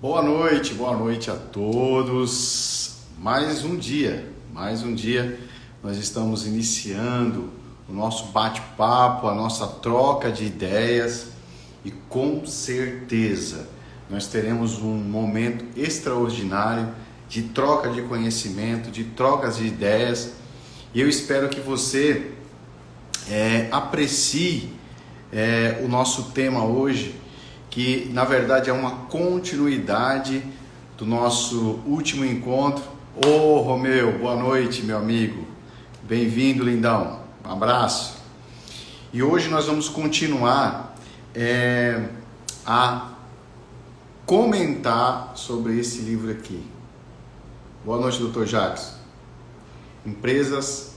Boa noite a todos. Mais um dia nós estamos iniciando o nosso bate-papo, a nossa troca de ideias e com certeza nós teremos um momento extraordinário de troca de conhecimento, de trocas de ideias e eu espero que você aprecie o nosso tema hoje, que na verdade é uma continuidade do nosso último encontro. Ô Romeu, boa noite meu amigo, bem-vindo lindão, um abraço. E hoje nós vamos continuar a comentar sobre esse livro aqui. Boa noite, Dr. Jacques. Empresas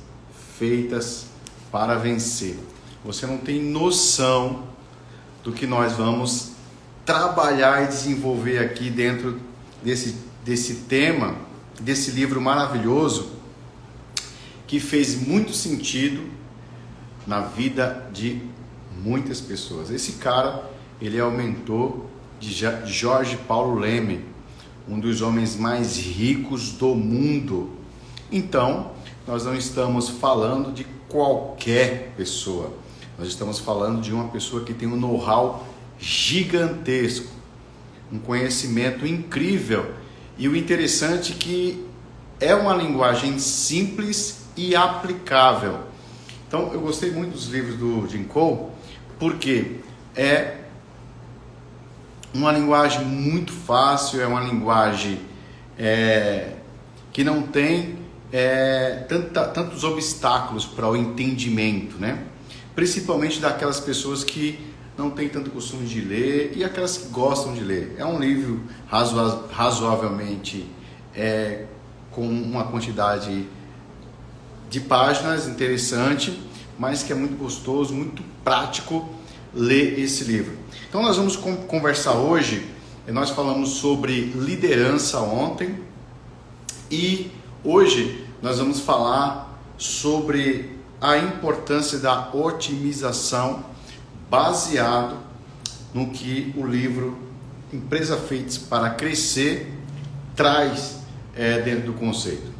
feitas para vencer. Você não tem noção do que nós vamos trabalhar e desenvolver aqui dentro desse tema, desse livro maravilhoso que fez muito sentido na vida de muitas pessoas. Esse cara, ele é o mentor de Jorge Paulo Leme, um dos homens mais ricos do mundo. Então, nós não estamos falando de qualquer pessoa. Nós estamos falando de uma pessoa que tem um know-how gigantesco, um conhecimento incrível, e o interessante é que é uma linguagem simples e aplicável. Então eu gostei muito dos livros do Jim Kou, porque é uma linguagem muito fácil, é uma linguagem que não tem tantos obstáculos para o entendimento, né? Principalmente daquelas pessoas que não têm tanto costume de ler e aquelas que gostam de ler. É um livro razoavelmente com uma quantidade de páginas interessante, mas que é muito gostoso, muito prático ler esse livro. Então nós vamos conversar hoje, nós falamos sobre liderança ontem e hoje nós vamos falar sobre a importância da otimização baseado no que o livro Empresa Feitas para Crescer traz dentro do conceito.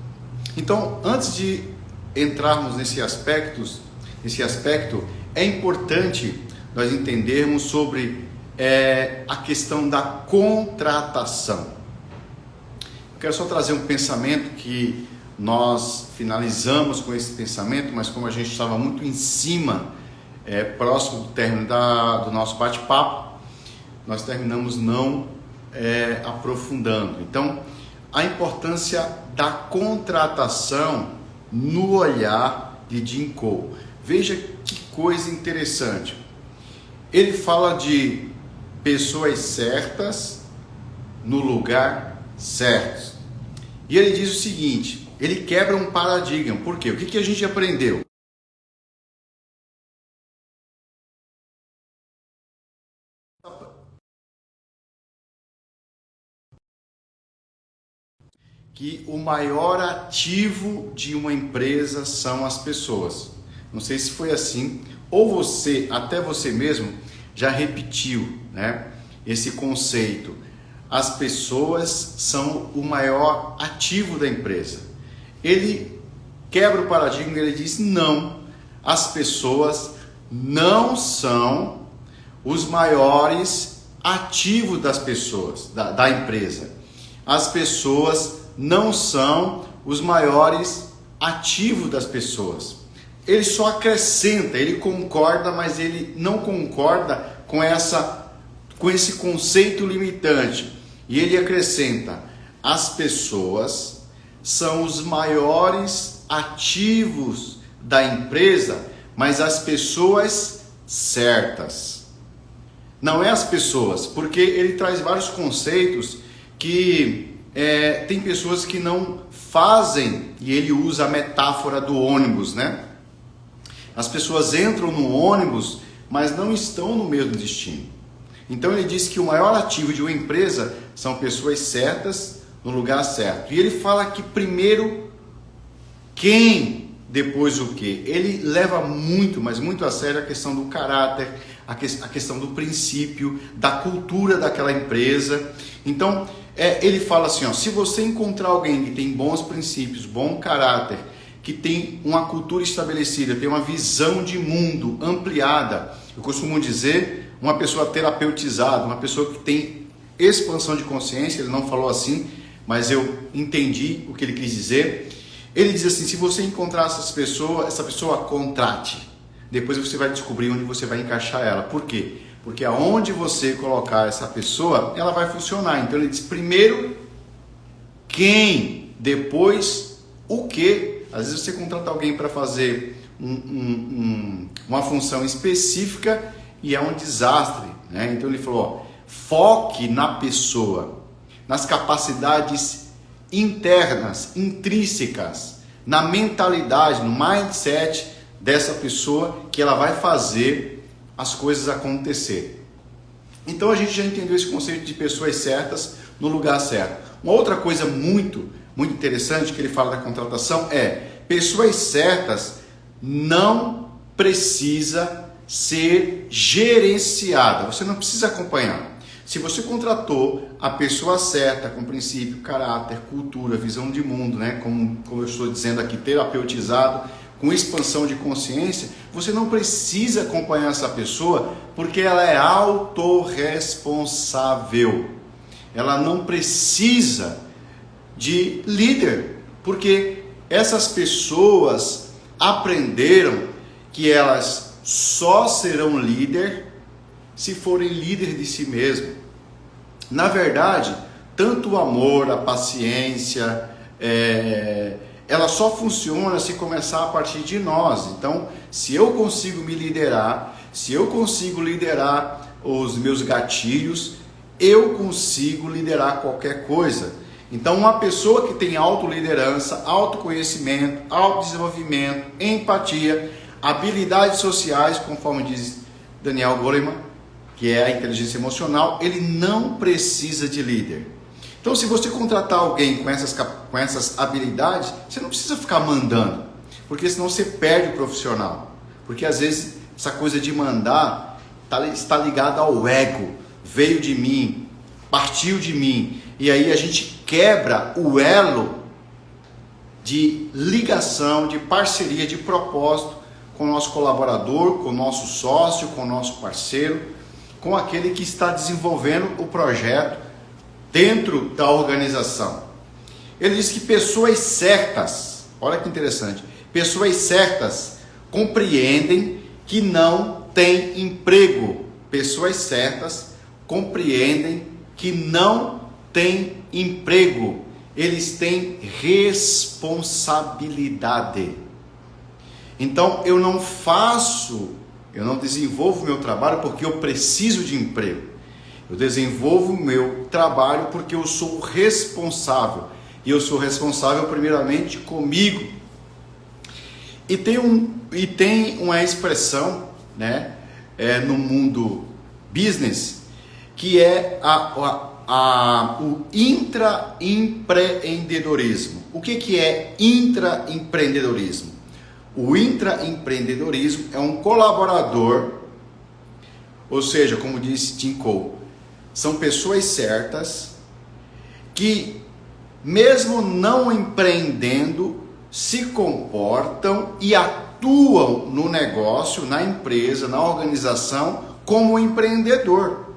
Então, antes de entrarmos nesse aspecto, é importante nós entendermos sobre a questão da contratação. Eu quero só trazer um pensamento que nós finalizamos com esse pensamento, mas como a gente estava muito em cima, próximo do término do nosso bate-papo, nós terminamos não aprofundando. Então, a importância da contratação no olhar de Jim Kou. Veja que coisa interessante. Ele fala de pessoas certas no lugar certo. E ele diz o seguinte, ele quebra um paradigma. Por quê? O que a gente aprendeu? Que o maior ativo de uma empresa são as pessoas. Não sei se foi assim, ou você, até você mesmo, já repetiu, né, esse conceito. As pessoas são o maior ativo da empresa. Ele quebra o paradigma e ele diz, não, as pessoas não são os maiores ativos das pessoas, da empresa. As pessoas não são os maiores ativos das pessoas. Ele só acrescenta, ele concorda, mas ele não concorda com esse conceito limitante. E ele acrescenta, as pessoas são os maiores ativos da empresa, mas as pessoas certas. Não é as pessoas, porque ele traz vários conceitos que tem pessoas que não fazem, e ele usa a metáfora do ônibus, né? As pessoas entram no ônibus, mas não estão no mesmo destino. Então ele diz que o maior ativo de uma empresa são pessoas certas no lugar certo. E ele fala que primeiro, quem depois o quê? Ele leva muito, mas muito a sério a questão do caráter, a questão do princípio, da cultura daquela empresa. Então, ele fala assim, ó, se você encontrar alguém que tem bons princípios, bom caráter, que tem uma cultura estabelecida, tem uma visão de mundo ampliada, eu costumo dizer, uma pessoa terapeutizada, uma pessoa que tem expansão de consciência, ele não falou assim, mas eu entendi o que ele quis dizer. Ele diz assim, se você encontrar essa pessoa contrate. Depois você vai descobrir onde você vai encaixar ela. Por quê? Porque aonde você colocar essa pessoa, ela vai funcionar. Então ele diz, primeiro, quem? Depois, o que? Às vezes você contrata alguém para fazer uma função específica e é um desastre, né? Então ele falou, ó, foque na pessoa, nas capacidades internas, intrínsecas, na mentalidade, no mindset dessa pessoa, que ela vai fazer as coisas acontecer. Então a gente já entendeu esse conceito de pessoas certas no lugar certo. Uma outra coisa muito interessante que ele fala da contratação é, pessoas certas não precisa ser gerenciada, você não precisa acompanhar. Se você contratou a pessoa certa, com princípio, caráter, cultura, visão de mundo, né? como eu estou dizendo aqui, terapeutizado, com expansão de consciência, você não precisa acompanhar essa pessoa porque ela é autorresponsável. Ela não precisa de líder, porque essas pessoas aprenderam que elas só serão líder se forem líder de si mesmo. Na verdade, tanto o amor, a paciência, ela só funciona se começar a partir de nós. Então, se eu consigo me liderar, se eu consigo liderar os meus gatilhos, eu consigo liderar qualquer coisa. Então, uma pessoa que tem autoliderança, autoconhecimento, autodesenvolvimento, empatia, habilidades sociais, conforme diz Daniel Goleman, que é a inteligência emocional, ele não precisa de líder. Então, se você contratar alguém com essas habilidades, você não precisa ficar mandando, porque senão você perde o profissional. Porque às vezes essa coisa de mandar está ligada ao ego, veio de mim, partiu de mim, e aí a gente quebra o elo de ligação, de parceria, de propósito com o nosso colaborador, com o nosso sócio, com o nosso parceiro, com aquele que está desenvolvendo o projeto dentro da organização. Ele diz que pessoas certas, olha que interessante, pessoas certas compreendem que não têm emprego. Pessoas certas compreendem que não têm emprego. Eles têm responsabilidade. Então eu não desenvolvo meu trabalho porque eu preciso de emprego. Eu desenvolvo o meu trabalho porque eu sou responsável. E eu sou responsável primeiramente comigo. E tem uma expressão, né, no mundo business, que é o intraempreendedorismo. O que é intraempreendedorismo? O intraempreendedorismo é um colaborador, ou seja, como disse Tim Cole, são pessoas certas que, mesmo não empreendendo, se comportam e atuam no negócio, na empresa, na organização, como empreendedor.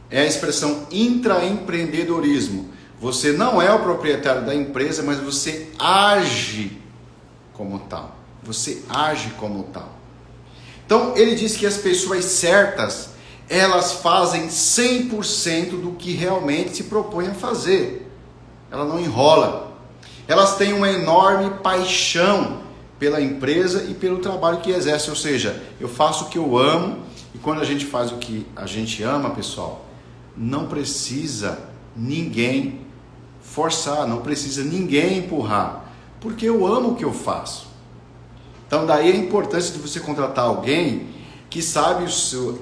É a expressão intraempreendedorismo. Você não é o proprietário da empresa, mas você age como tal. Você age como tal. Então, ele diz que as pessoas certas, elas fazem 100% do que realmente se propõem a fazer. Ela não enrola. Elas têm uma enorme paixão pela empresa e pelo trabalho que exerce. Ou seja, eu faço o que eu amo, e quando a gente faz o que a gente ama, pessoal, não precisa ninguém forçar, não precisa ninguém empurrar, porque eu amo o que eu faço. Então daí a importância de você contratar alguém que sabe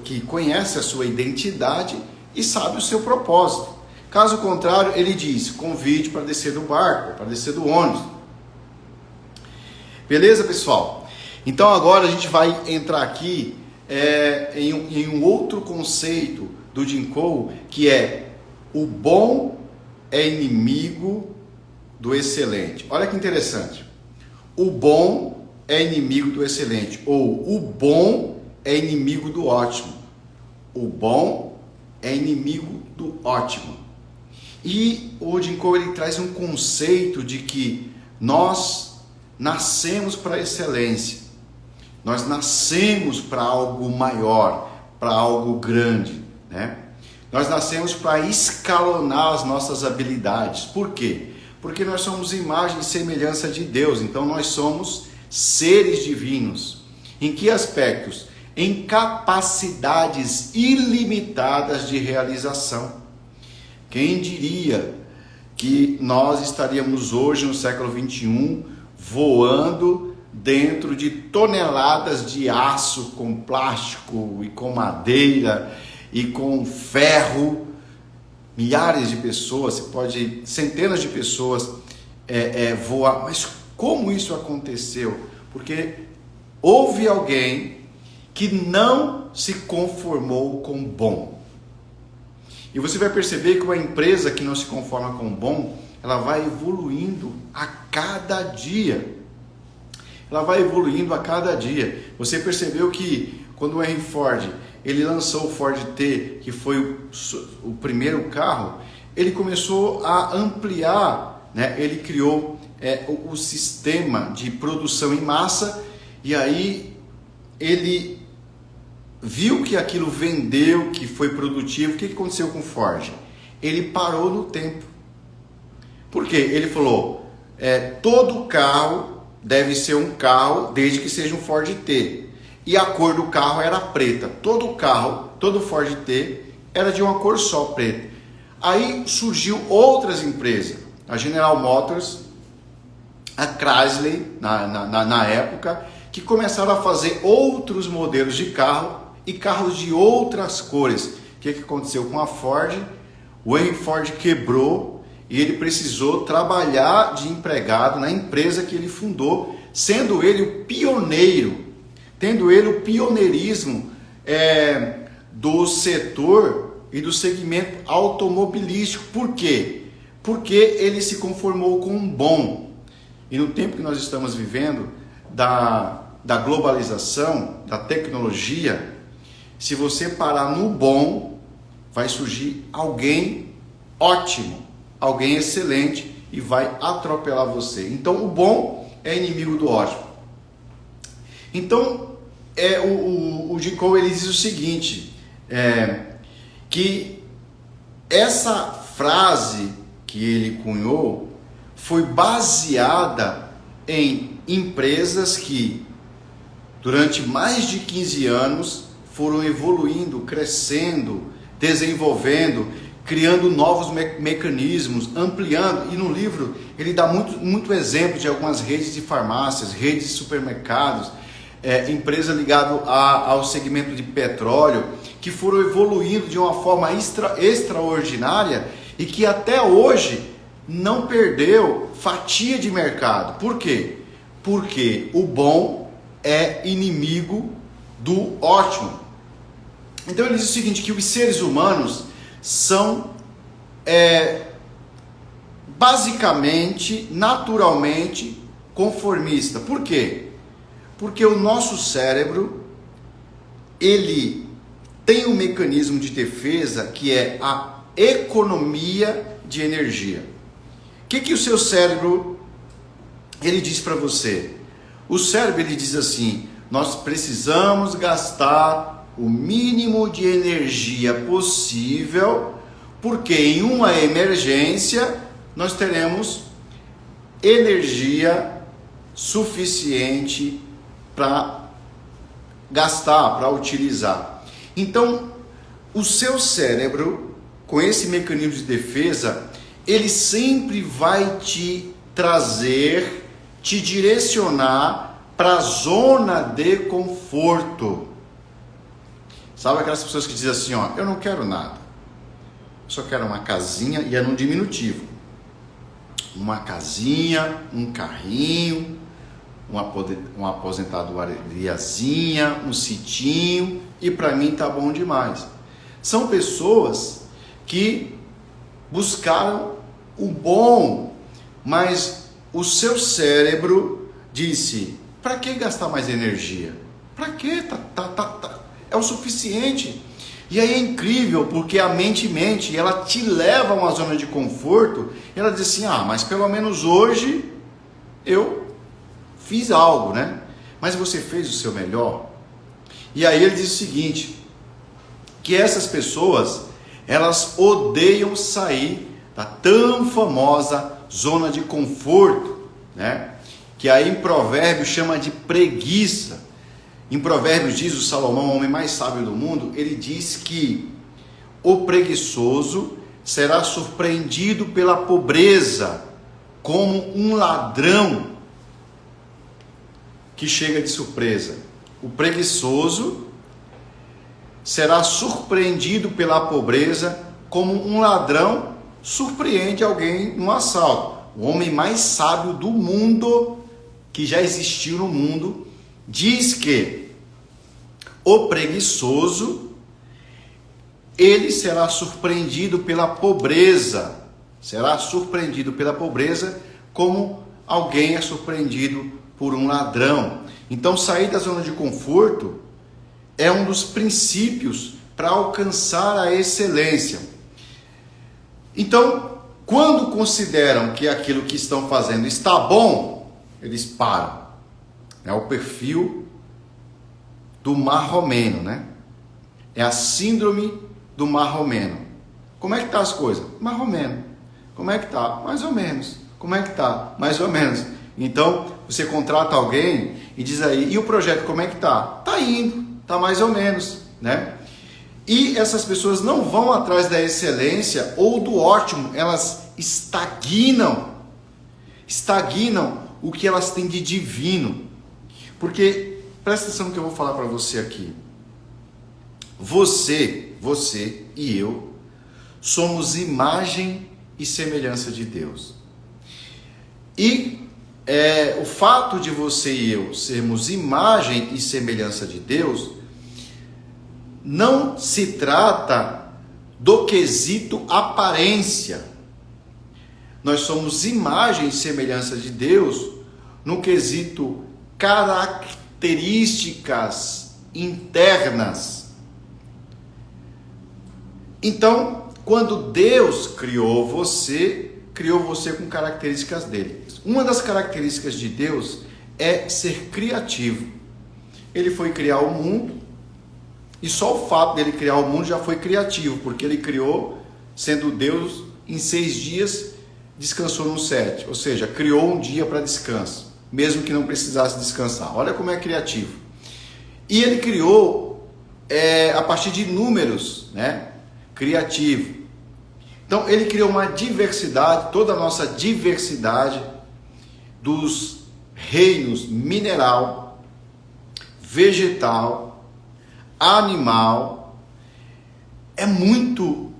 que conhece a sua identidade e sabe o seu propósito. Caso contrário, ele diz, convide para descer do barco, para descer do ônibus. Beleza, pessoal? Então agora a gente vai entrar aqui em um outro conceito do Jim Cole, que é: o bom é inimigo do excelente. Olha que interessante. O bom é inimigo do excelente, ou o bom é inimigo do ótimo. O bom é inimigo do ótimo. E o Jim Cole ele traz um conceito de que nós nascemos para a excelência. Nós nascemos para algo maior, para algo grande, né? Nós nascemos para escalonar as nossas habilidades. Por quê? Porque nós somos imagem e semelhança de Deus. Então nós somos seres divinos. Em que aspectos? Em capacidades ilimitadas de realização. Quem diria que nós estaríamos hoje no século 21 voando dentro de toneladas de aço com plástico e com madeira e com ferro? Milhares de pessoas, centenas de pessoas voar. Mas como isso aconteceu? Porque houve alguém que não se conformou com o bom. E você vai perceber que uma empresa que não se conforma com o bom, ela vai evoluindo a cada dia. Ela vai evoluindo a cada dia. Você percebeu que quando o Henry Ford ele lançou o Ford T, que foi o primeiro carro, ele começou a ampliar, né? Ele criou o sistema de produção em massa, e aí ele viu que aquilo vendeu, que foi produtivo. O que aconteceu com o Ford? Ele parou no tempo. Por quê? Ele falou, todo carro deve ser um carro desde que seja um Ford T. E a cor do carro era preta. Todo carro, todo Ford T era de uma cor só, preta. Aí surgiu outras empresas, a General Motors, a Chrysler na época, que começaram a fazer outros modelos de carro e carros de outras cores. O que aconteceu com a Ford? O Henry Ford quebrou e ele precisou trabalhar de empregado na empresa que ele fundou, sendo ele o pioneiro, tendo ele o pioneirismo do setor e do segmento automobilístico. Por quê? Porque ele se conformou com um bom. E no tempo que nós estamos vivendo, da globalização, da tecnologia, se você parar no bom, vai surgir alguém ótimo, alguém excelente e vai atropelar você. Então o bom é inimigo do ótimo. Então o Jim Cole ele diz o seguinte, que essa frase que ele cunhou foi baseada em empresas que durante mais de 15 anos foram evoluindo, crescendo, desenvolvendo, criando novos mecanismos, ampliando. E no livro ele dá muito exemplo de algumas redes de farmácias, redes de supermercados, empresa ligada ao segmento de petróleo, que foram evoluindo de uma forma extraordinária e que até hoje não perdeu fatia de mercado. Por quê? Porque o bom é inimigo do ótimo. Então ele diz o seguinte, que os seres humanos são basicamente, naturalmente conformistas. Por quê? Porque o nosso cérebro, ele tem um mecanismo de defesa que é a economia de energia. O que o seu cérebro ele diz para você? O cérebro ele diz assim: nós precisamos gastar o mínimo de energia possível, porque em uma emergência nós teremos energia suficiente para gastar, para utilizar. Então, o seu cérebro, com esse mecanismo de defesa, ele sempre vai te trazer, te direcionar para a zona de conforto. Sabe aquelas pessoas que dizem assim, ó, eu não quero nada, eu só quero uma casinha, e é no diminutivo, uma casinha, um carrinho, uma aposentadoriazinha, um sitinho, e para mim tá bom demais. São pessoas que buscaram o bom, mas o seu cérebro disse: para que gastar mais energia? Para que? É o suficiente. E aí é incrível, porque a mente mente, e ela te leva a uma zona de conforto, e ela diz assim: mas pelo menos hoje eu fiz algo, né? Mas você fez o seu melhor? E aí ele diz o seguinte, que essas pessoas, elas odeiam sair da tão famosa zona de conforto, né? Que aí em Provérbios chama de preguiça. Em Provérbios diz o Salomão, o homem mais sábio do mundo, ele diz que o preguiçoso será surpreendido pela pobreza, como um ladrão que chega de surpresa. O preguiçoso será surpreendido pela pobreza, como um ladrão surpreende alguém num assalto. O homem mais sábio do mundo, que já existiu no mundo, diz que o preguiçoso, ele será surpreendido pela pobreza, como alguém é surpreendido por um ladrão. Então, sair da zona de conforto é um dos princípios para alcançar a excelência. Então, quando consideram que aquilo que estão fazendo está bom, eles param. É o perfil do marromeno, né? É a síndrome do marromeno. Como é que tá as coisas? Marromeno. Como é que tá? Mais ou menos. Como é que tá? Mais ou menos. Então, você contrata alguém e diz aí, e o projeto como é que tá? Tá indo, tá mais ou menos, né? E essas pessoas não vão atrás da excelência ou do ótimo, elas estagnam o que elas têm de divino. Porque, presta atenção no que eu vou falar para você aqui. Você e eu somos imagem e semelhança de Deus. E o fato de você e eu sermos imagem e semelhança de Deus, não se trata do quesito aparência. Nós somos imagem e semelhança de Deus no quesito características internas. Então, quando Deus criou você com características dele. Uma das características de Deus é ser criativo. Ele foi criar o mundo, e só o fato dele criar o mundo já foi criativo, porque ele criou, sendo Deus, em 6 dias, descansou no 7, ou seja, criou um dia para descanso, mesmo que não precisasse descansar. Olha como é criativo. E ele criou a partir de números, né? Criativo. Então ele criou uma diversidade, toda a nossa diversidade dos reinos mineral, vegetal, animal, é muito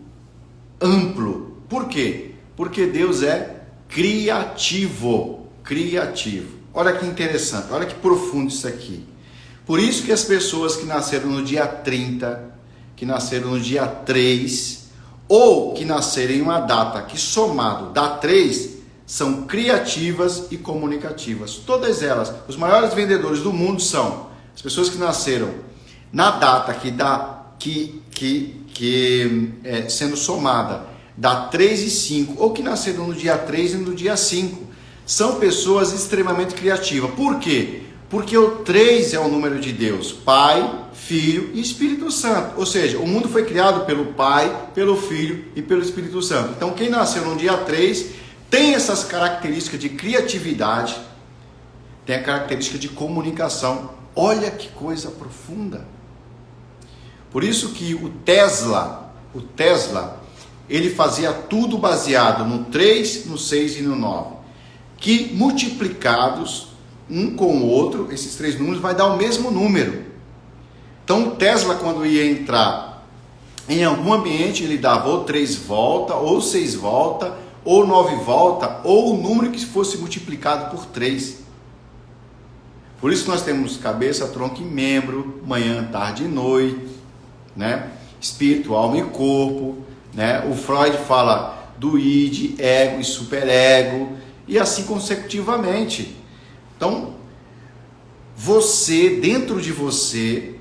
amplo. Por quê? Porque Deus é criativo. Olha que interessante, olha que profundo isso aqui. Por isso que as pessoas que nasceram no dia 30, que nasceram no dia 3, ou que nasceram em uma data que somado dá 3, são criativas e comunicativas. Todas elas, os maiores vendedores do mundo são as pessoas que nasceram na data sendo somada dá 3 e 5, ou que nasceram no dia 3 e no dia 5. São pessoas extremamente criativas. Por quê? Porque o 3 é o número de Deus, Pai, Filho e Espírito Santo. Ou seja, o mundo foi criado pelo Pai, pelo Filho e pelo Espírito Santo. Então quem nasceu no dia 3 tem essas características de criatividade, tem a característica de comunicação. Olha que coisa profunda. Por isso que o Tesla, ele fazia tudo baseado no 3, no 6 e no 9, que multiplicados um com o outro, esses 3 números vai dar o mesmo número. Então o Tesla, quando ia entrar em algum ambiente, ele dava ou 3 volta, ou 6 volta, ou 9 volta, ou o número que fosse multiplicado por 3. Por isso nós temos cabeça, tronco e membro, manhã, tarde e noite, né? Espírito, alma e corpo, né? O Freud fala do id, ego e superego, e assim consecutivamente. Então, você, dentro de você,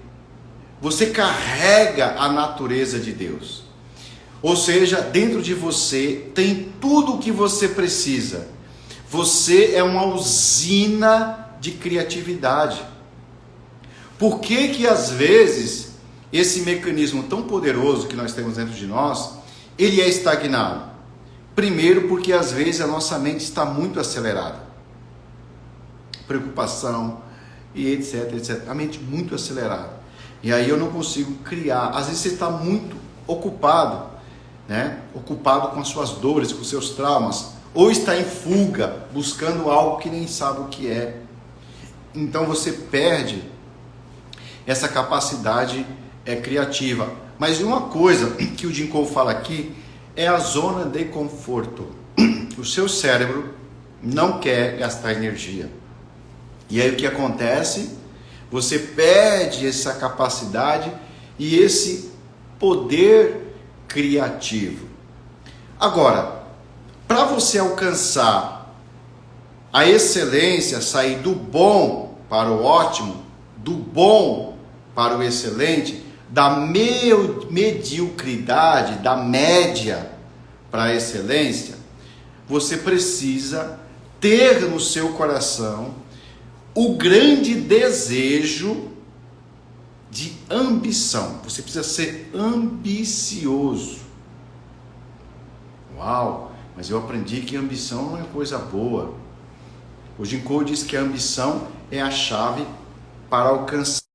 você carrega a natureza de Deus. Ou seja, dentro de você tem tudo o que você precisa. Você é uma usina de criatividade. Por que que às vezes esse mecanismo tão poderoso que nós temos dentro de nós, ele é estagnado? Primeiro porque às vezes a nossa mente está muito acelerada. Preocupação e etc, etc. A mente muito acelerada. E aí eu não consigo criar. Às vezes você está muito ocupado, né? Ocupado com as suas dores, com os seus traumas, ou está em fuga, buscando algo que nem sabe o que é. Então você perde essa capacidade criativa. Mas uma coisa que o Jim Cole fala aqui é a zona de conforto. O seu cérebro não quer gastar energia. E aí o que acontece? Você perde essa capacidade e esse poder criativo. Agora, para você alcançar a excelência, sair do bom para o ótimo, do bom para o excelente, da mediocridade, da média para a excelência, você precisa ter no seu coração o grande desejo de ambição. Você precisa ser ambicioso. Uau, mas eu aprendi que ambição não é coisa boa. O Jim Cole diz que a ambição é a chave para alcançar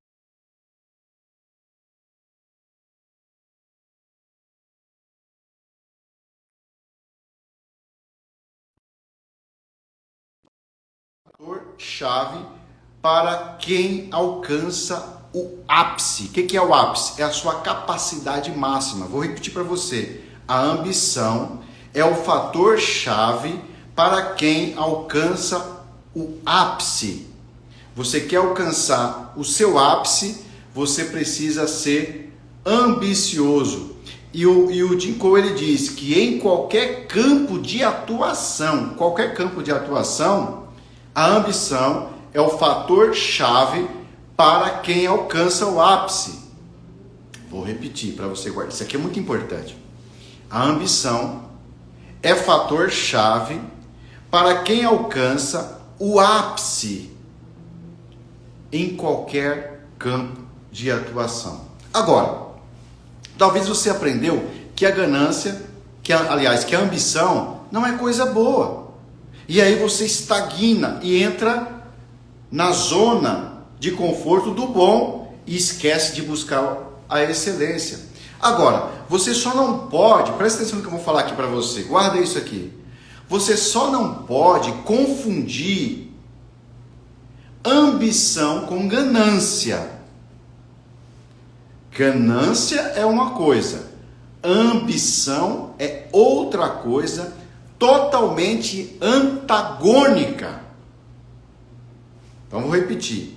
chave para quem alcança o ápice. O que é o ápice? É a sua capacidade máxima. Vou repetir para você. A ambição é o fator chave para quem alcança o ápice. Você quer alcançar o seu ápice, você precisa ser ambicioso. E o Jim Cole ele diz que em qualquer campo de atuação, a ambição é o fator chave para quem alcança o ápice. Vou repetir para você guardar. Isso aqui é muito importante. A ambição é fator chave para quem alcança o ápice em qualquer campo de atuação. Agora, talvez você aprendeu que a ganância, que a ambição não é coisa boa. E aí você estagna e entra na zona de conforto do bom e esquece de buscar a excelência. Agora, você só não pode, presta atenção no que eu vou falar aqui para você, guarda isso aqui. Você só não pode confundir ambição com ganância. Ganância é uma coisa, ambição é outra coisa, totalmente antagônica. Então vou repetir.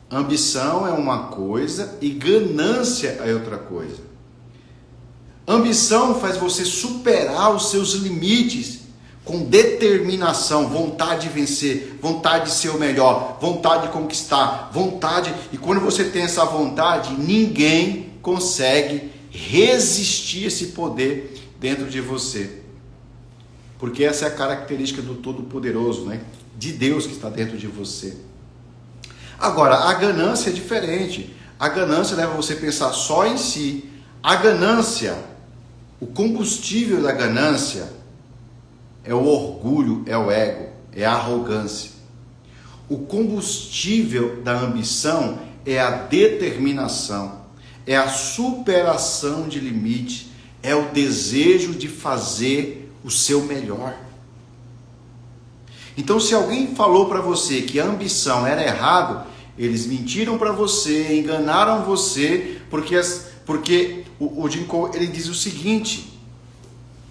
Ambição é uma coisa e ganância é outra coisa. Ambição faz você superar os seus limites com determinação, vontade de vencer, vontade de ser o melhor, vontade de conquistar, vontade. E quando você tem essa vontade, ninguém consegue resistir a esse poder dentro de você. Porque essa é a característica do Todo-Poderoso, né? De Deus que está dentro de você. Agora, a ganância é diferente. A ganância leva você a pensar só em si. A ganância, o combustível da ganância é o orgulho, é o ego, é a arrogância. O combustível da ambição é a determinação, é a superação de limite, é o desejo de fazer o seu melhor. Então, se alguém falou para você que a ambição era errado, eles mentiram para você, enganaram você, porque o Jim Cole, ele diz o seguinte,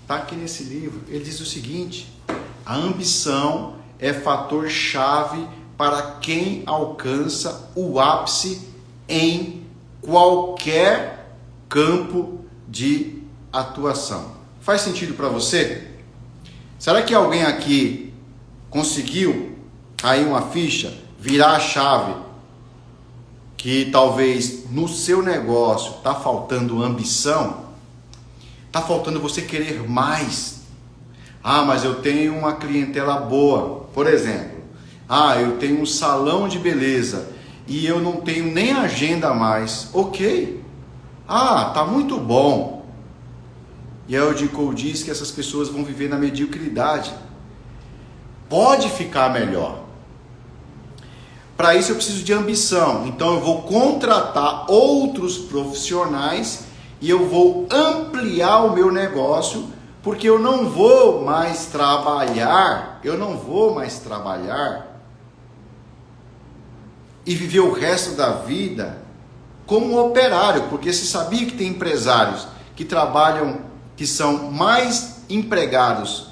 tá aqui nesse livro, ele diz o seguinte: a ambição é fator chave para quem alcança o ápice em qualquer campo de atuação. Faz sentido para você? Será que alguém aqui conseguiu cair uma ficha, virar a chave, que talvez no seu negócio está faltando ambição, está faltando você querer mais? Ah, mas eu tenho uma clientela boa, por exemplo. Ah, eu tenho um salão de beleza e eu não tenho nem agenda a mais. Ok. Ah, tá muito bom. E aí o Jim Cole diz que essas pessoas vão viver na mediocridade. Pode ficar melhor. Para isso eu preciso de ambição. Então eu vou contratar outros profissionais e eu vou ampliar o meu negócio, porque eu não vou mais trabalhar e viver o resto da vida como um operário, porque você sabia que tem empresários que trabalham, que são mais empregados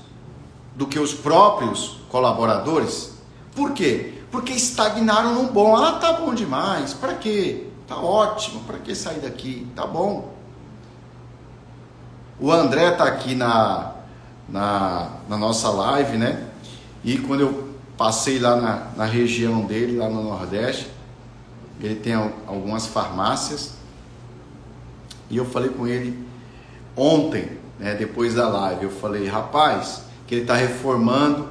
do que os próprios colaboradores? Por quê? Porque estagnaram no bom. Ah, tá bom demais, para quê? Tá ótimo, para que sair daqui? Tá bom. O André tá aqui na nossa live, né? E quando eu passei lá na região dele, lá no Nordeste, ele tem algumas farmácias, e eu falei com ele ontem, né, depois da live, eu falei, rapaz, que ele está reformando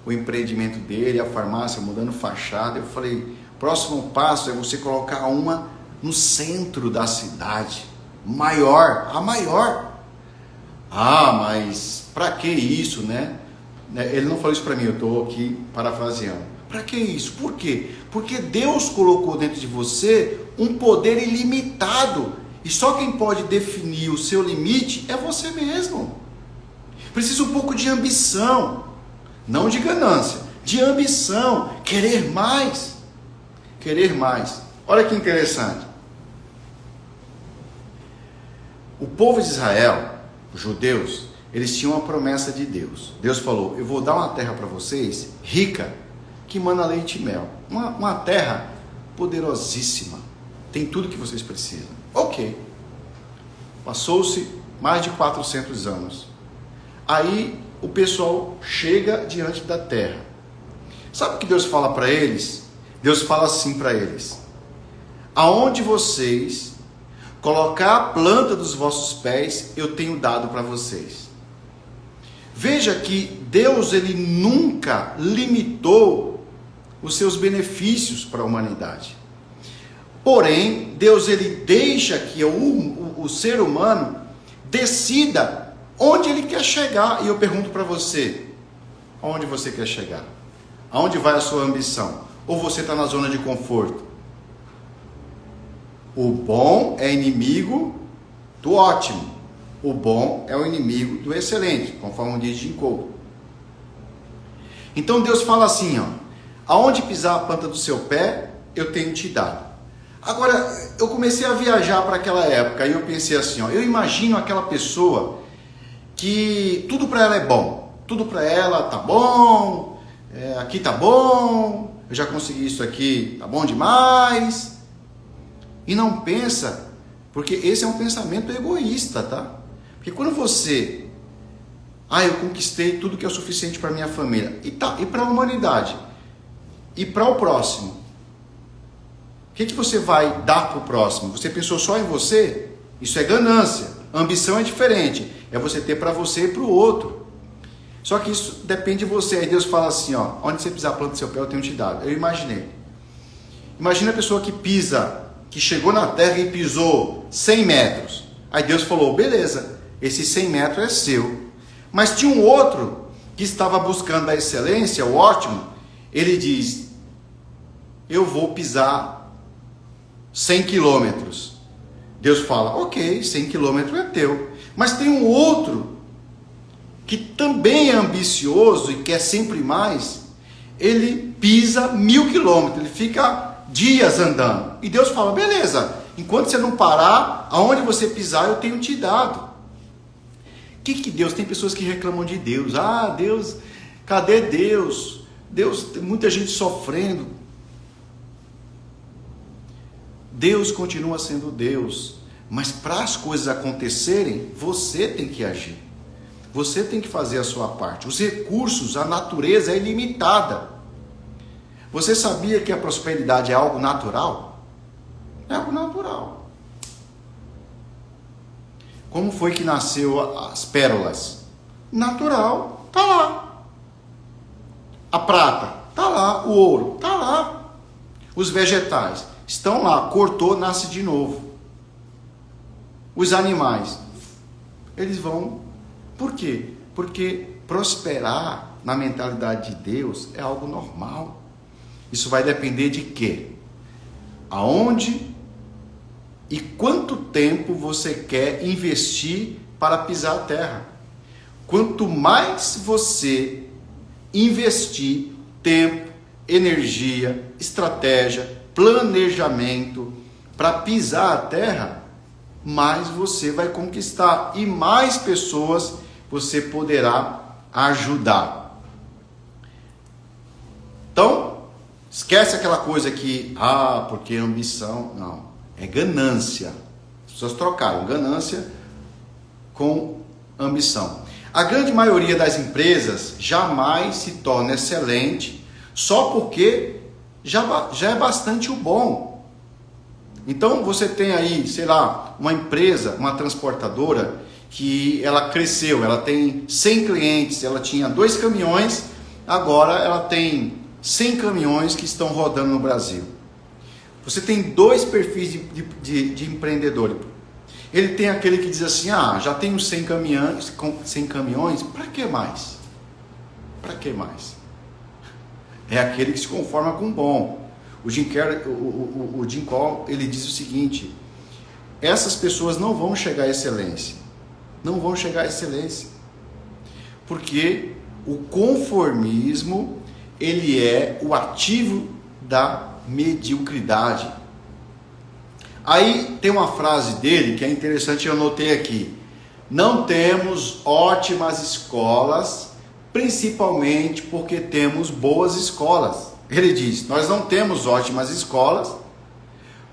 o empreendimento dele, a farmácia, mudando fachada. Eu falei, próximo passo é você colocar uma no centro da cidade, a maior. Ah, mas para que isso, né? Ele não falou isso para mim, eu estou aqui parafraseando. Para que isso? Por quê? Porque Deus colocou dentro de você um poder ilimitado. E só quem pode definir o seu limite é você mesmo. Precisa um pouco de ambição. Não de ganância, de ambição. Querer mais. Querer mais. Olha que interessante. O povo de Israel, os judeus, eles tinham uma promessa de Deus. Deus falou, eu vou dar uma terra para vocês, rica, que mana leite e mel. Uma terra poderosíssima. Tem tudo que vocês precisam. Ok. Passou-se mais de 400 anos. Aí o pessoal chega diante da terra. Sabe o que Deus fala para eles? Deus fala assim para eles: aonde vocês colocar a planta dos vossos pés, eu tenho dado para vocês. Veja que Deus, ele nunca limitou os seus benefícios para a humanidade. Porém, Deus, ele deixa que o ser humano decida onde ele quer chegar. E eu pergunto para você, aonde você quer chegar? Aonde vai a sua ambição? Ou você está na zona de conforto? O bom é inimigo do ótimo. O bom é o inimigo do excelente, conforme diz Jim Cole. Então Deus fala assim, ó, aonde pisar a planta do seu pé, eu tenho te dado. Agora, eu comecei a viajar para aquela época e eu pensei assim, ó, eu imagino aquela pessoa que tudo para ela é bom, tudo para ela tá bom, aqui tá bom, eu já consegui isso aqui, tá bom demais. E não pensa, porque esse é um pensamento egoísta, tá? Porque quando você, eu conquistei tudo que é o suficiente para minha família, e para a humanidade, e para o próximo, o que você vai dar para o próximo? Você pensou só em você? Isso é ganância. A ambição é diferente, é você ter para você e para o outro. Só que isso depende de você. Aí Deus fala assim, ó, onde você pisar a planta do seu pé, eu tenho te dado. Eu imaginei. Imagina a pessoa que chegou na terra e pisou 100 metros. Aí Deus falou, beleza, esse 100 metros é seu. Mas tinha um outro que estava buscando a excelência, o ótimo. Ele diz, eu vou pisar 100 quilômetros. Deus fala, ok, 100 quilômetros é teu. Mas tem um outro que também é ambicioso e quer sempre mais. Ele pisa 1000 quilômetros, ele fica dias andando. E Deus fala, beleza, enquanto você não parar, aonde você pisar, eu tenho te dado. Que Deus? Tem pessoas que reclamam de Deus. Deus, cadê Deus? Deus, tem muita gente sofrendo. Deus continua sendo Deus, mas para as coisas acontecerem, você tem que agir. Você tem que fazer a sua parte. Os recursos, a natureza é ilimitada. Você sabia que a prosperidade é algo natural? É algo natural. Como foi que nasceu as pérolas? Natural, tá lá. A prata, tá lá. O ouro, tá lá. Os vegetais estão lá. Cortou, nasce de novo. Os animais, eles vão. Por quê? Porque prosperar na mentalidade de Deus é algo normal. Isso vai depender de quê? Aonde e quanto tempo você quer investir para pisar a terra. Quanto mais você investir tempo, energia, estratégia, planejamento para pisar a terra, mais você vai conquistar e mais pessoas você poderá ajudar. Então, esquece aquela coisa que, porque ambição, não, é ganância. As pessoas trocaram ganância com ambição. A grande maioria das empresas jamais se torna excelente só porque já é bastante o bom. Então você tem aí, sei lá, uma empresa, uma transportadora que ela cresceu, ela tem 100 clientes, ela tinha 2 caminhões, agora ela tem 100 caminhões que estão rodando no Brasil. Você tem 2 perfis de empreendedor. Ele tem aquele que diz assim, já tenho 100 caminhões, para que mais? Para que mais? É aquele que se conforma com o bom. O Jim Cole, ele diz o seguinte, essas pessoas não vão chegar à excelência. Não vão chegar à excelência. Porque o conformismo, ele é o ativo da mediocridade. Aí tem uma frase dele que é interessante, eu anotei aqui. Não temos ótimas escolas, principalmente porque temos boas escolas. Ele diz, nós não temos ótimas escolas,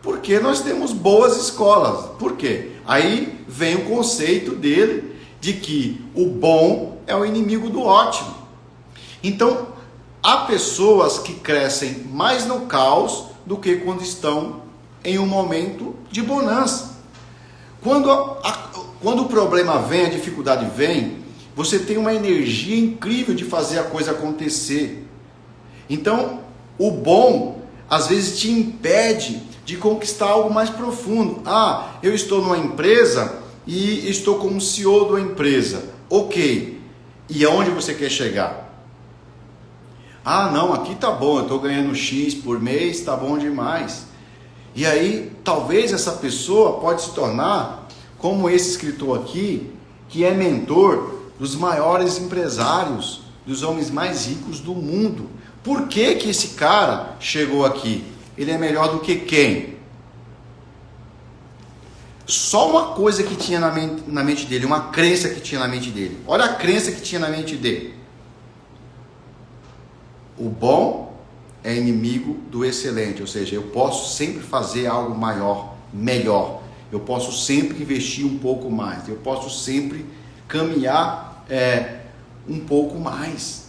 porque nós temos boas escolas. Por quê? Aí vem o conceito dele de que o bom é o inimigo do ótimo. Então, há pessoas que crescem mais no caos do que quando estão em um momento de bonança. Quando o problema vem, a dificuldade vem, você tem uma energia incrível de fazer a coisa acontecer. Então, o bom, às vezes, te impede de conquistar algo mais profundo. Eu estou numa empresa e estou como CEO da empresa. Ok. E aonde você quer chegar? Não, aqui tá bom, eu estou ganhando X por mês, tá bom demais. E aí, talvez essa pessoa pode se tornar como esse escritor aqui, que é mentor dos maiores empresários, dos homens mais ricos do mundo. Por que que esse cara chegou aqui? Ele é melhor do que quem? Só uma coisa que tinha na mente dele, uma crença que tinha na mente dele. Olha a crença que tinha na mente dele. O bom é inimigo do excelente, ou seja, eu posso sempre fazer algo maior, melhor. Eu posso sempre investir um pouco mais. Eu posso sempre caminhar um pouco mais.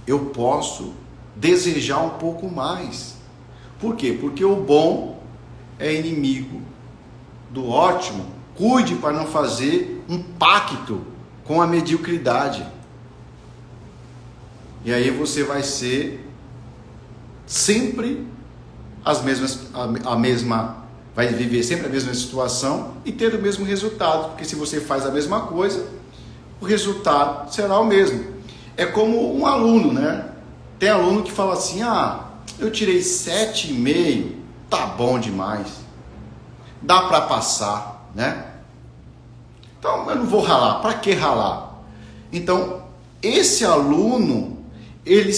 Eu posso desejar um pouco mais. Por quê? Porque o bom é inimigo do ótimo. Cuide para não fazer um pacto com a mediocridade. E aí você vai ser sempre vai viver sempre a mesma situação e ter o mesmo resultado. Porque se você faz a mesma coisa, o resultado será o mesmo. É como um aluno, né? Tem aluno que fala assim, eu tirei 7,5, tá bom demais. Dá para passar, né? Então, eu não vou ralar. Para que ralar? Então, esse aluno, ele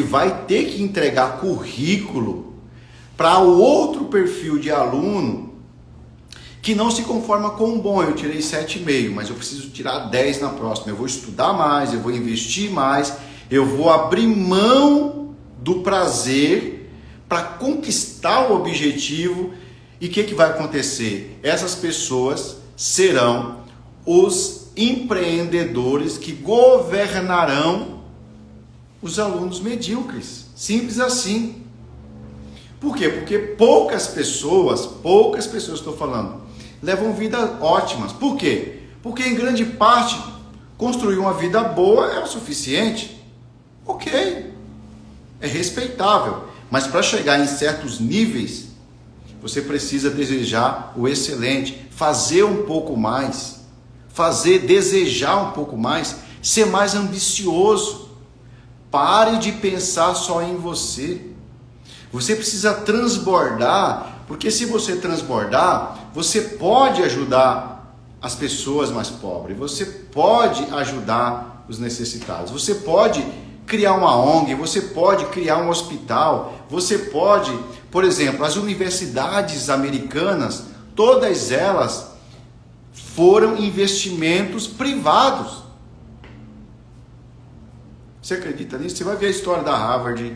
vai ter que entregar currículo para o outro perfil de aluno que não se conforma com o bom. Eu tirei 7,5, mas eu preciso tirar 10 na próxima. Eu vou estudar mais, eu vou investir mais, eu vou abrir mão do prazer para conquistar o objetivo. E o que vai acontecer? Essas pessoas serão os empreendedores que governarão os alunos medíocres. Simples assim. Por quê? Porque poucas pessoas estou falando, levam vidas ótimas. Por quê? Porque em grande parte construir uma vida boa é o suficiente. Ok, é respeitável. Mas para chegar em certos níveis, você precisa desejar o excelente, fazer um pouco mais, desejar um pouco mais, ser mais ambicioso. Pare de pensar só em você. Você precisa transbordar, porque se você transbordar, você pode ajudar as pessoas mais pobres, você pode ajudar os necessitados, você pode criar uma ONG, você pode criar um hospital, você pode, por exemplo, as universidades americanas, todas elas foram investimentos privados. Você acredita nisso? Você vai ver a história da Harvard,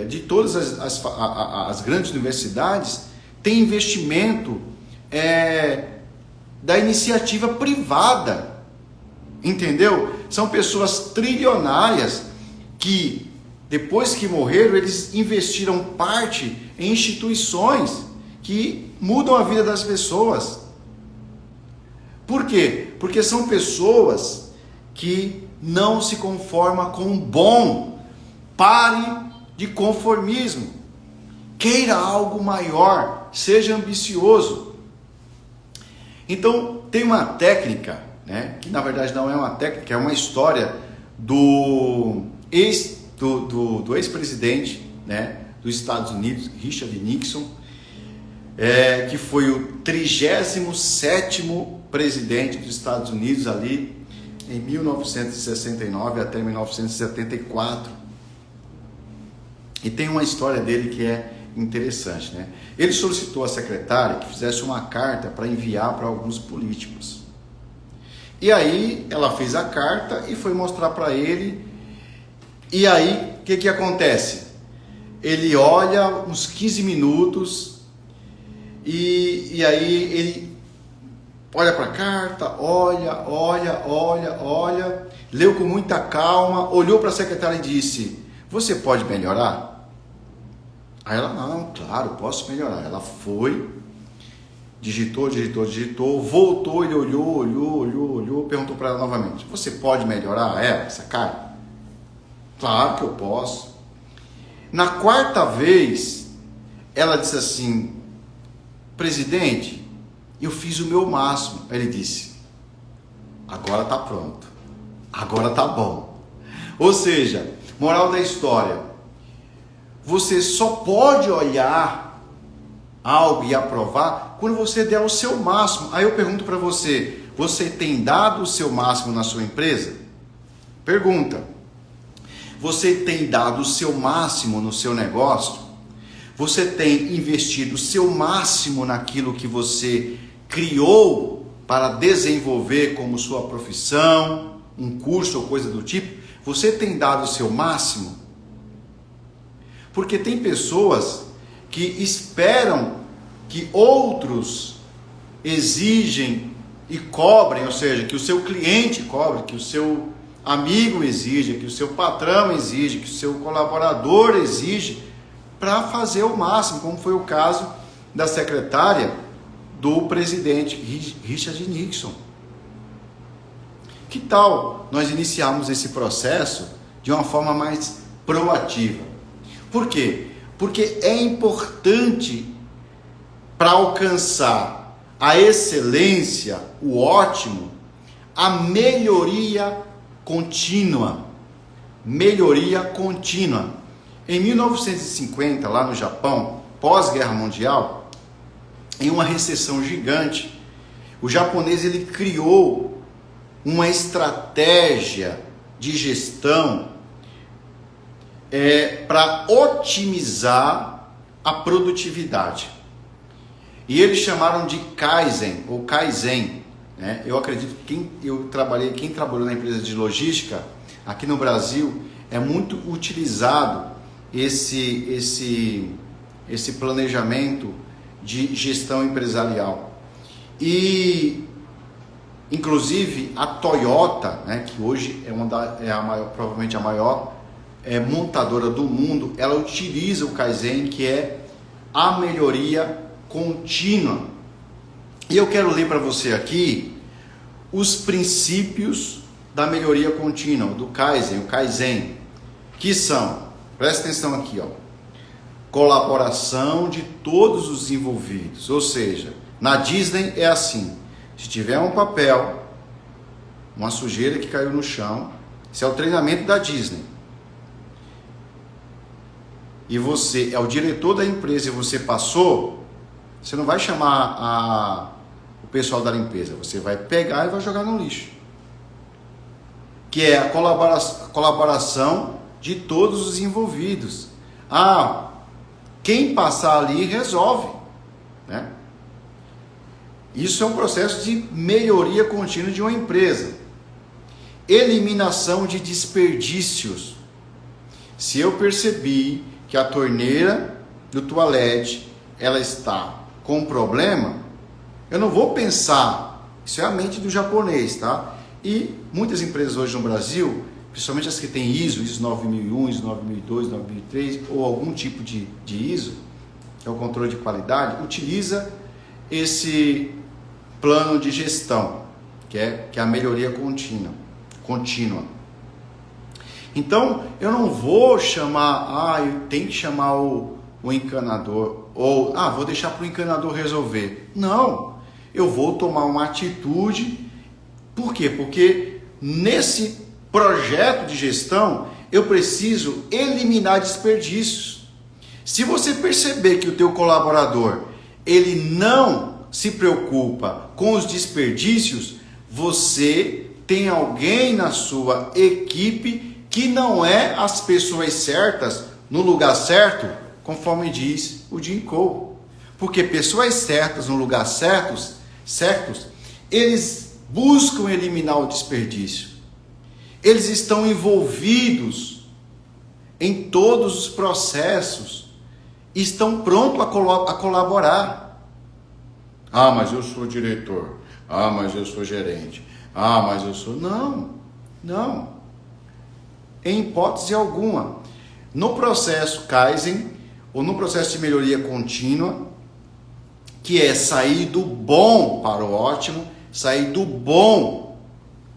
de todas as grandes universidades, tem investimento da iniciativa privada, entendeu? São pessoas trilionárias que, depois que morreram, eles investiram parte em instituições que mudam a vida das pessoas. Por quê? Porque são pessoas que não se conformam com o bom. Pare de conformismo. Queira algo maior. Seja ambicioso. Então, tem uma técnica, né, que na verdade não é uma técnica, é uma história do ex-presidente, né, dos Estados Unidos, Richard Nixon, que foi o 37º presidente dos Estados Unidos ali em 1969 até 1974. E tem uma história dele que é interessante, né? Ele solicitou à secretária que fizesse uma carta para enviar para alguns políticos. E aí ela fez a carta e foi mostrar para ele. E aí o que acontece? Ele olha uns 15 minutos e aí ele olha para a carta, olha, leu com muita calma, olhou para a secretária e disse: "Você pode melhorar?" Aí ela: "Não, claro, posso melhorar." Ela foi, digitou, voltou, ele olhou, perguntou para ela novamente: "Você pode melhorar essa carta?" "Claro que eu posso." Na quarta vez, ela disse assim: "Presidente, eu fiz o meu máximo." Aí ele disse: "Agora tá pronto, agora tá bom." Ou seja, moral da história, você só pode olhar algo e aprovar quando você der o seu máximo. Aí eu pergunto para você: você tem dado o seu máximo na sua empresa? Pergunta. Você tem dado o seu máximo no seu negócio? Você tem investido o seu máximo naquilo que você criou para desenvolver como sua profissão, um curso ou coisa do tipo? Você tem dado o seu máximo? Porque tem pessoas que esperam que outros exigem e cobrem, ou seja, que o seu cliente cobre, que o seu amigo exija, que o seu patrão exige, que o seu colaborador exige, para fazer o máximo, como foi o caso da secretária do presidente Richard Nixon. Que tal nós iniciarmos esse processo de uma forma mais proativa? Por quê? Porque é importante, para alcançar a excelência, o ótimo, a melhoria contínua. Melhoria contínua. Em 1950, lá no Japão, pós-guerra mundial, em uma recessão gigante, o japonês ele criou uma estratégia de gestão para otimizar a produtividade. E eles chamaram de Kaizen ou Kaizen, né? Eu acredito que quem trabalhou na empresa de logística aqui no Brasil é muito utilizado esse planejamento de gestão empresarial. E inclusive a Toyota, né, que hoje provavelmente a maior montadora do mundo, ela utiliza o Kaizen, que é a melhoria contínua. E eu quero ler para você aqui os princípios da melhoria contínua, do Kaizen, o Kaizen, que são, presta atenção aqui, ó, colaboração de todos os envolvidos. Ou seja, na Disney é assim: se tiver um papel, uma sujeira que caiu no chão, isso é o treinamento da Disney, e você é o diretor da empresa e você passou, você não vai chamar o pessoal da limpeza, você vai pegar e vai jogar no lixo, que é a colaboração de todos os envolvidos. Quem passar ali resolve, né? Isso é um processo de melhoria contínua de uma empresa. Eliminação de desperdícios. Se eu percebi que a torneira do toalete ela está com problema, eu não vou pensar, isso é a mente do japonês, tá? E muitas empresas hoje no Brasil, principalmente as que têm ISO 9001, ISO 9002, 9003 ou algum tipo de ISO, que é o controle de qualidade, utiliza esse plano de gestão, que é a melhoria contínua. Então, eu não vou chamar, eu tenho que chamar o encanador, ou, vou deixar para o encanador resolver. Não, eu vou tomar uma atitude. Por quê? Porque nesse projeto de gestão, eu preciso eliminar desperdícios. Se você perceber que o teu colaborador, ele não se preocupa com os desperdícios, você tem alguém na sua equipe que não é as pessoas certas no lugar certo, conforme diz o Jim Cole. Porque pessoas certas no lugar certos, eles buscam eliminar o desperdício. Eles estão envolvidos em todos os processos, estão prontos a colaborar. Mas eu sou diretor. Mas eu sou gerente. Mas eu sou... Não. Em hipótese alguma. No processo Kaizen, ou no processo de melhoria contínua, que é sair do bom para o ótimo, sair do bom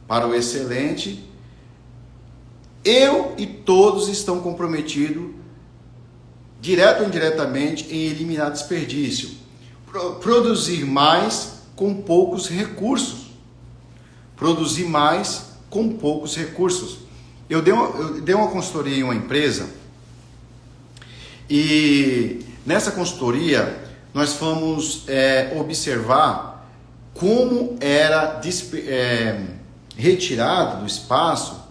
para o excelente, eu e todos estão comprometidos, direto ou indiretamente, em eliminar desperdício. Produzir mais com poucos recursos. Produzir mais com poucos recursos. Eu dei uma consultoria em uma empresa, e nessa consultoria nós fomos observar como era retirado do espaço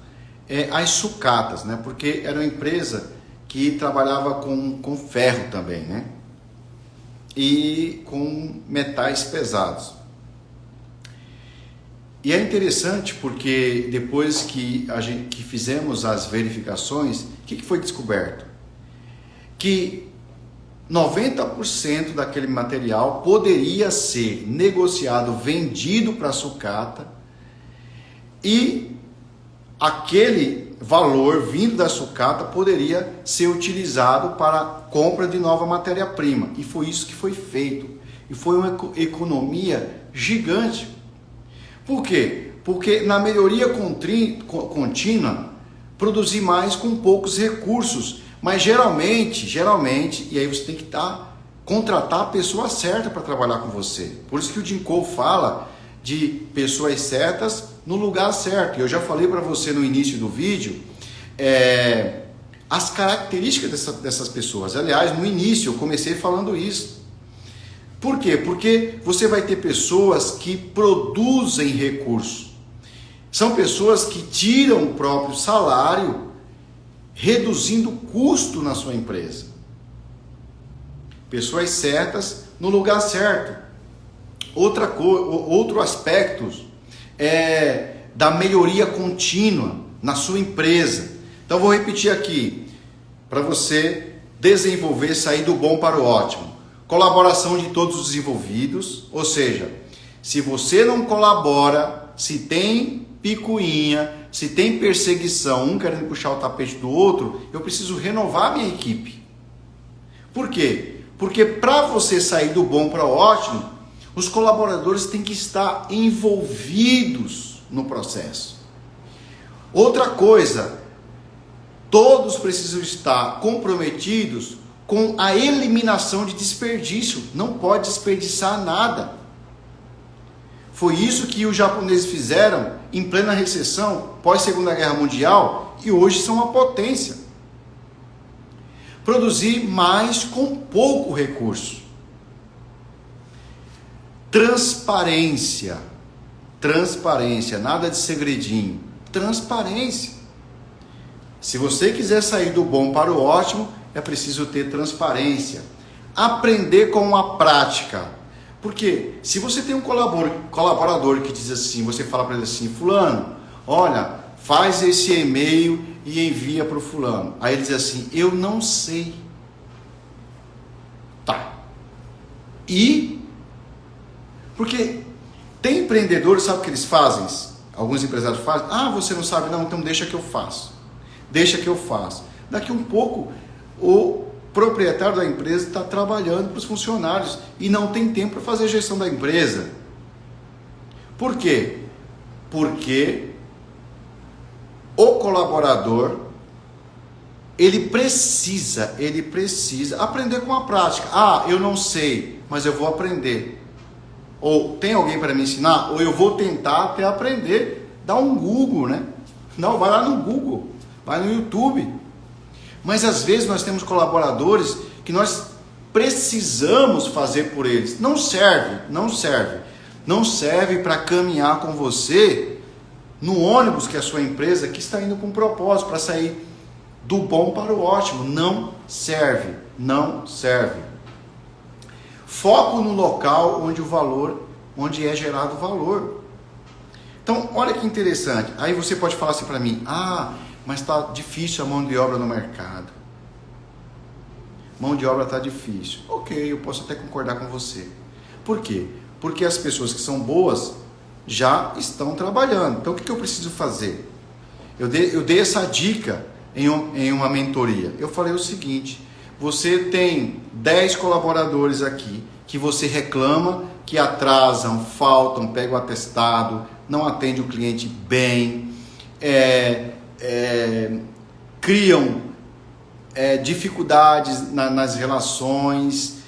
as sucatas, né? Porque era uma empresa que trabalhava com ferro também, né? E com metais pesados. E é interessante porque depois que fizemos as verificações, o que foi descoberto? Que 90% daquele material poderia ser negociado, vendido para a sucata, e aquele valor vindo da sucata poderia ser utilizado para a compra de nova matéria-prima. E foi isso que foi feito. E foi uma economia gigante. Por quê? Porque na melhoria contínua, produzir mais com poucos recursos. Mas geralmente, e aí você tem que contratar a pessoa certa para trabalhar com você. Por isso que o Jim Cole fala de pessoas certas no lugar certo. E eu já falei para você no início do vídeo as características dessas pessoas. Aliás, no início eu comecei falando isso. Por quê? Porque você vai ter pessoas que produzem recursos. São pessoas que tiram o próprio salário, reduzindo o custo na sua empresa. Pessoas certas no lugar certo. Outro aspecto é da melhoria contínua na sua empresa. Então vou repetir aqui, para você desenvolver, sair do bom para o ótimo. Colaboração de todos os envolvidos, ou seja, se você não colabora, se tem picuinha, se tem perseguição, um querendo puxar o tapete do outro, eu preciso renovar a minha equipe. Por quê? Porque para você sair do bom para o ótimo, os colaboradores têm que estar envolvidos no processo. Outra coisa, todos precisam estar comprometidos com a eliminação de desperdício. Não pode desperdiçar nada. Foi isso que os japoneses fizeram em plena recessão, pós-Segunda Guerra Mundial, e hoje são uma potência. Produzir mais com pouco recurso. Transparência. Transparência, nada de segredinho. Transparência. Se você quiser sair do bom para o ótimo, é preciso ter transparência. Aprender com a prática. Porque se você tem um colaborador que diz assim, você fala para ele assim, fulano, olha, faz esse e-mail e envia para o fulano. Aí ele diz assim, eu não sei. Tá. E? Porque tem empreendedores, sabe o que eles fazem? Alguns empresários fazem, você não sabe não, então deixa que eu faço. Deixa que eu faço. Daqui um pouco, o proprietário da empresa está trabalhando para os funcionários e não tem tempo para fazer a gestão da empresa. Por quê? Porque o colaborador, ele precisa aprender com a prática. Eu não sei, mas eu vou aprender. Ou tem alguém para me ensinar, ou eu vou tentar até aprender. Dá um Google, né? Não, vai lá no Google, vai no YouTube. Mas às vezes nós temos colaboradores que nós precisamos fazer por eles. Não serve. Não serve para caminhar com você no ônibus que é a sua empresa, que está indo com um propósito, para sair do bom para o ótimo. Não serve. Foco no local onde é gerado valor. Então, olha que interessante. Aí você pode falar assim para mim, mas está difícil a mão de obra no mercado. Mão de obra está difícil. Ok, eu posso até concordar com você. Por quê? Porque as pessoas que são boas já estão trabalhando. Então, o que eu preciso fazer? Eu dei essa dica em uma mentoria. Eu falei o seguinte, você tem 10 colaboradores aqui que você reclama, que atrasam, faltam, pegam atestado, não atende o cliente bem, criam dificuldades nas relações,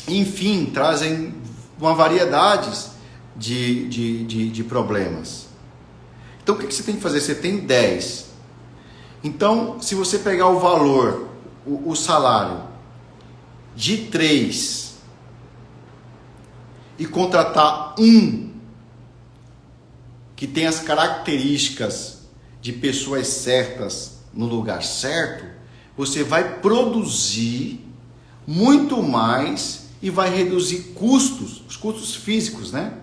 enfim, trazem uma variedade de problemas. Então o que você tem que fazer? Você tem 10. Então, se você pegar o valor, o salário de 3 e contratar um que tem as características de pessoas certas no lugar certo, você vai produzir muito mais e vai reduzir custos, os custos físicos, né?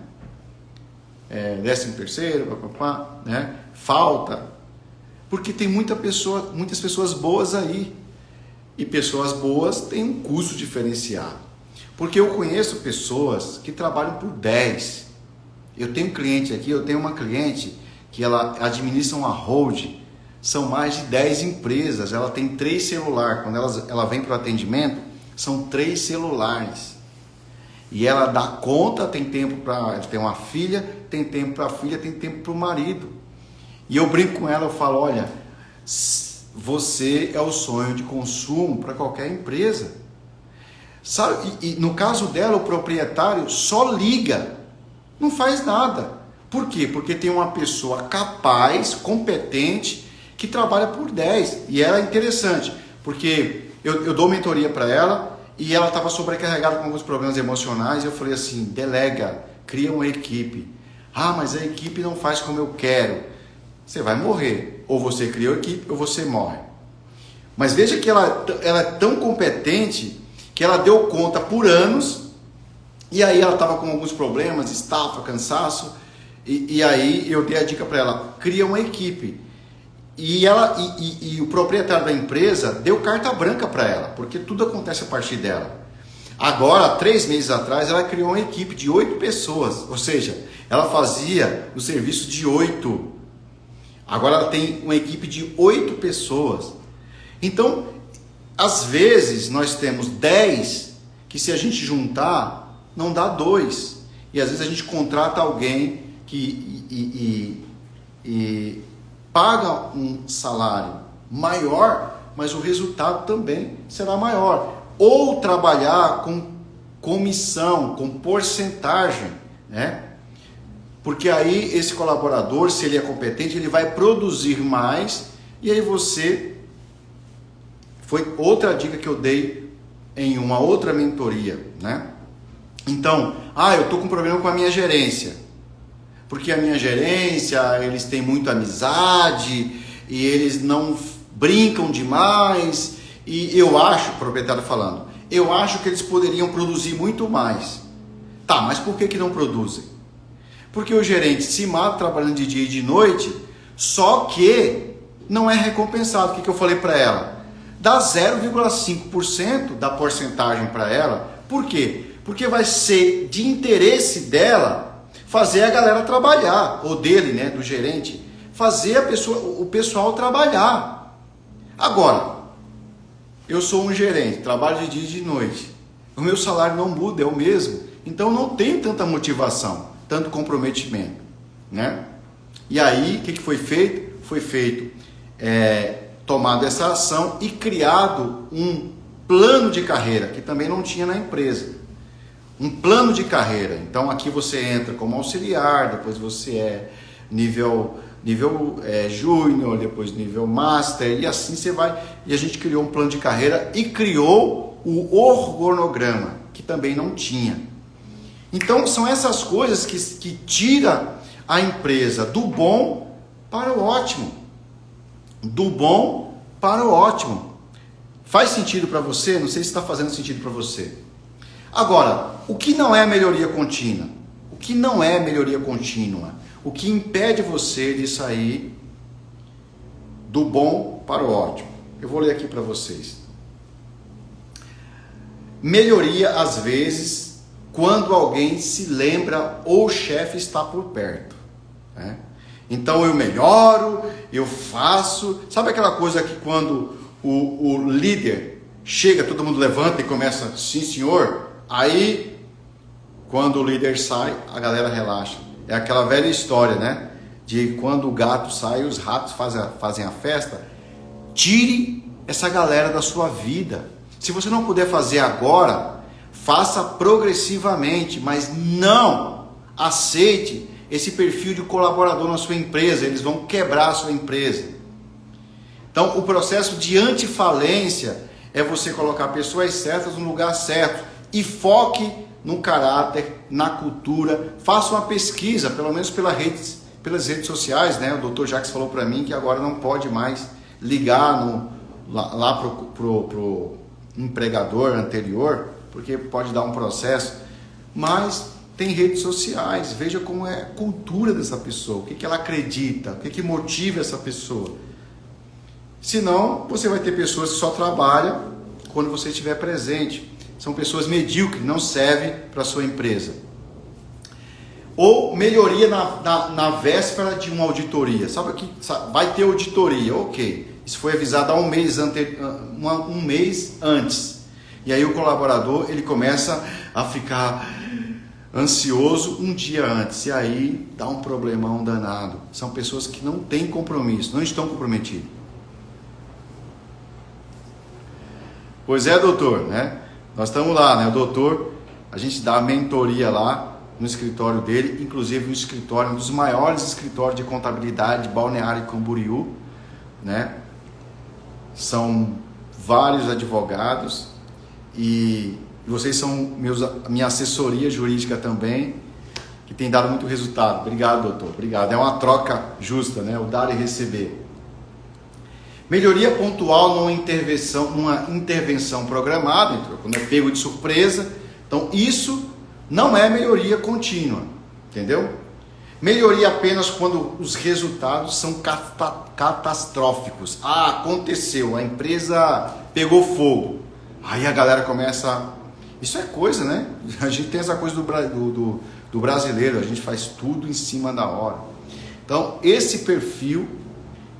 13º, né? Falta, porque tem muitas pessoas boas aí, e pessoas boas têm um custo diferenciado, porque eu conheço pessoas que trabalham por 10. Eu tenho uma cliente que ela administra uma hold, são mais de 10 empresas, ela tem 3 celulares, quando ela vem para o atendimento, são 3 celulares, e ela dá conta, tem tempo para, ela tem uma filha, tem tempo para a filha, tem tempo para o marido, e eu brinco com ela, eu falo, olha, você é o sonho de consumo para qualquer empresa, sabe? E no caso dela, o proprietário só liga, não faz nada. Por quê? Porque tem uma pessoa capaz, competente, que trabalha por 10. E ela é interessante, porque eu dou mentoria para ela e ela estava sobrecarregada com alguns problemas emocionais. E eu falei assim, delega, cria uma equipe. Mas a equipe não faz como eu quero. Você vai morrer. Ou você cria a equipe ou você morre. Mas veja que ela é tão competente que ela deu conta por anos, e aí ela estava com alguns problemas, estafa, cansaço, e aí eu dei a dica para ela, cria uma equipe. E o proprietário da empresa deu carta branca para ela, porque tudo acontece a partir dela. Agora, 3 meses atrás, ela criou uma equipe de 8 pessoas, ou seja, ela fazia o serviço de 8. Agora ela tem uma equipe de 8 pessoas. Então, às vezes, nós temos 10 que, se a gente juntar, não dá 2. E às vezes a gente contrata alguém que paga um salário maior, mas o resultado também será maior. Ou trabalhar com comissão, com porcentagem, né? Porque aí esse colaborador, se ele é competente, ele vai produzir mais, e aí você... Foi outra dica que eu dei em uma outra mentoria, né? Então, eu tô com problema com a minha gerência, porque a minha gerência, eles têm muita amizade, e eles não brincam demais, e eu acho, o proprietário falando, eu acho que eles poderiam produzir muito mais. Tá, mas por que não produzem? Porque o gerente se mata trabalhando de dia e de noite, só que não é recompensado. O que eu falei para ela? Dá 0,5% da porcentagem para ela. Por quê? Porque vai ser de interesse dela fazer a galera trabalhar, ou dele, né, do gerente, fazer o pessoal trabalhar. Agora, eu sou um gerente, trabalho de dia e de noite. O meu salário não muda, é o mesmo. Então não tenho tanta motivação, tanto comprometimento, né? E aí, o que foi feito? Foi feito, tomado essa ação e criado um plano de carreira, que também não tinha na empresa. Um plano de carreira. Então aqui você entra como auxiliar, depois você é nível júnior, depois nível master, e assim você vai. E a gente criou um plano de carreira e criou o organograma, que também não tinha. Então são essas coisas que tira a empresa do bom para o ótimo. Do bom para o ótimo. Faz sentido para você? Não sei se está fazendo sentido para você. Agora, o que não é melhoria contínua? O que não é melhoria contínua? O que impede você de sair do bom para o ótimo? Eu vou ler aqui para vocês. Melhoria, às vezes, quando alguém se lembra ou o chefe está por perto, né? Então eu melhoro, eu faço. Sabe aquela coisa que quando o líder chega, todo mundo levanta e começa, sim senhor. Aí, quando o líder sai, a galera relaxa. É aquela velha história, né? De quando o gato sai, os ratos fazem a festa. Tire essa galera da sua vida. Se você não puder fazer agora, faça progressivamente, mas não aceite esse perfil de colaborador na sua empresa. Eles vão quebrar a sua empresa. Então, o processo de antifalência é você colocar pessoas certas no lugar certo. E foque no caráter, na cultura. Faça uma pesquisa, pelo menos pelas redes sociais, né? O Dr. Jacques falou para mim que agora não pode mais ligar lá pro empregador anterior, porque pode dar um processo. Mas tem redes sociais, veja como é a cultura dessa pessoa, o que ela acredita, o que motiva essa pessoa. Senão, você vai ter pessoas que só trabalham quando você estiver presente. São pessoas medíocres, não servem para a sua empresa. Ou melhoria na véspera de uma auditoria. Sabe que vai ter auditoria, ok. Isso foi avisado há um mês antes. E aí o colaborador ele começa a ficar ansioso um dia antes. E aí dá um problemão danado. São pessoas que não têm compromisso, não estão comprometidos. Pois é, doutor, né? Nós estamos lá, né? O doutor, a gente dá a mentoria lá no escritório dele, inclusive um escritório, um dos maiores escritórios de contabilidade de Balneário Camboriú, né? São vários advogados e vocês são minha assessoria jurídica também, que tem dado muito resultado. Obrigado, doutor. Obrigado. É uma troca justa, né? O dar e receber. Melhoria pontual numa intervenção programada, então, quando é pego de surpresa. Então isso não é melhoria contínua, entendeu? Melhoria apenas quando os resultados são catastróficos. Ah, aconteceu, a empresa pegou fogo. Aí a galera começa... Isso é coisa, né? A gente tem essa coisa do brasileiro, a gente faz tudo em cima da hora. Então, esse perfil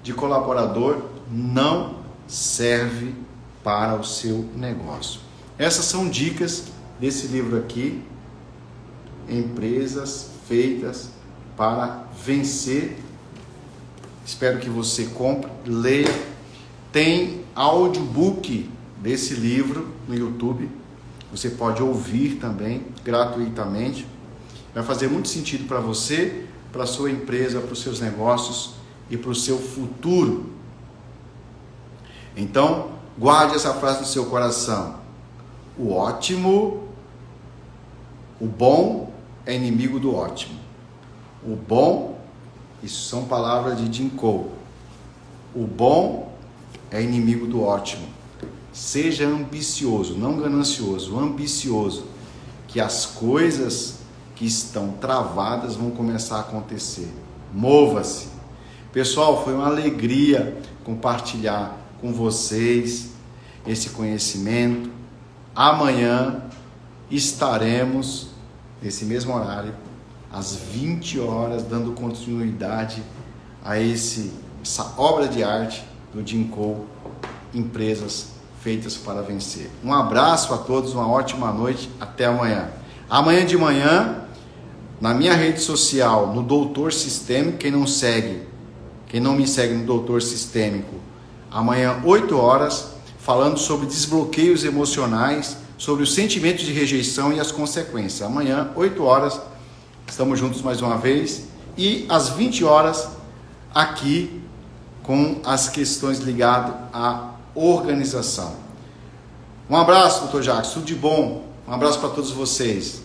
de colaborador não serve para o seu negócio. Essas são dicas desse livro aqui, Empresas Feitas para Vencer. Espero que você compre, leia. Tem audiobook desse livro no YouTube. Você pode ouvir também gratuitamente. Vai fazer muito sentido para você, para a sua empresa, para os seus negócios e para o seu futuro. Então, guarde essa frase no seu coração. O bom é inimigo do ótimo. O bom, isso são palavras de Jim Cole. O bom é inimigo do ótimo. Seja ambicioso, não ganancioso, ambicioso, que as coisas que estão travadas vão começar a acontecer. Mova-se. Pessoal, foi uma alegria compartilhar com vocês esse conhecimento. Amanhã estaremos nesse mesmo horário, às 20 horas, dando continuidade a essa obra de arte do Jim Cole, Empresas Feitas para Vencer. Um abraço a todos, uma ótima noite, até amanhã. Amanhã de manhã, na minha rede social, no Doutor Sistêmico, quem não me segue no Doutor Sistêmico, amanhã 8 horas, falando sobre desbloqueios emocionais, sobre os sentimentos de rejeição e as consequências. Amanhã, 8 horas, estamos juntos mais uma vez, e às 20 horas, aqui, com as questões ligadas à organização. Um abraço, Dr. Jacques, tudo de bom. Um abraço para todos vocês.